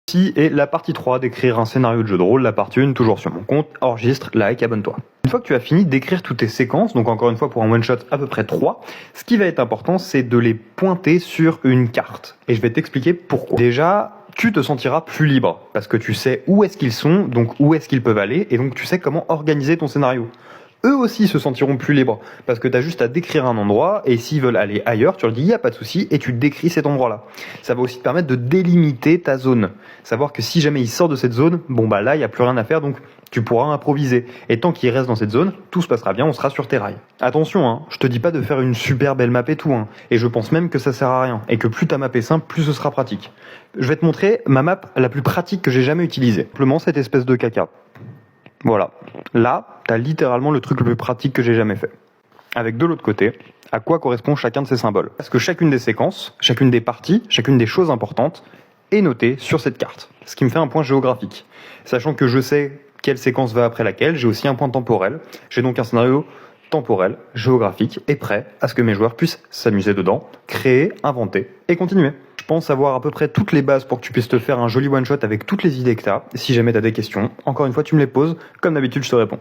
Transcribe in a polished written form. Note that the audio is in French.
Ici est la partie 3 d'écrire un scénario de jeu de rôle, la partie 1 toujours sur mon compte, enregistre, like, abonne-toi. Une fois que tu as fini d'écrire toutes tes séquences, donc encore une fois pour un one shot à peu près 3, ce qui va être important c'est de les pointer sur une carte. Et je vais t'expliquer pourquoi. Déjà, tu te sentiras plus libre, parce que tu sais où est-ce qu'ils sont, donc où est-ce qu'ils peuvent aller, et donc tu sais comment organiser ton scénario. Eux aussi se sentiront plus libres, parce que tu as juste à décrire un endroit, et s'ils veulent aller ailleurs, tu leur dis il n'y a pas de souci, et tu décris cet endroit-là. Ça va aussi te permettre de délimiter ta zone. Savoir que si jamais ils sortent de cette zone, bon bah là il n'y a plus rien à faire, donc tu pourras improviser. Et tant qu'ils restent dans cette zone, tout se passera bien, on sera sur tes rails. Attention, hein, je te dis pas de faire une super belle map et tout, hein, et je pense même que ça sert à rien, et que plus ta map est simple, plus ce sera pratique. Je vais te montrer ma map la plus pratique que j'ai jamais utilisée. Simplement cette espèce de caca. Voilà. Là, t'as littéralement le truc le plus pratique que j'ai jamais fait. Avec de l'autre côté, à quoi correspond chacun de ces symboles. Parce que chacune des séquences, chacune des parties, chacune des choses importantes est notée sur cette carte. Ce qui me fait un point géographique. Sachant que je sais quelle séquence va après laquelle, j'ai aussi un point temporel. J'ai donc un scénario temporel, géographique et prêt à ce que mes joueurs puissent s'amuser dedans, créer, inventer et continuer. Je pense avoir à peu près toutes les bases pour que tu puisses te faire un joli one-shot avec toutes les idées que tu as. Si jamais tu as des questions, encore une fois, tu me les poses. Comme d'habitude, je te réponds.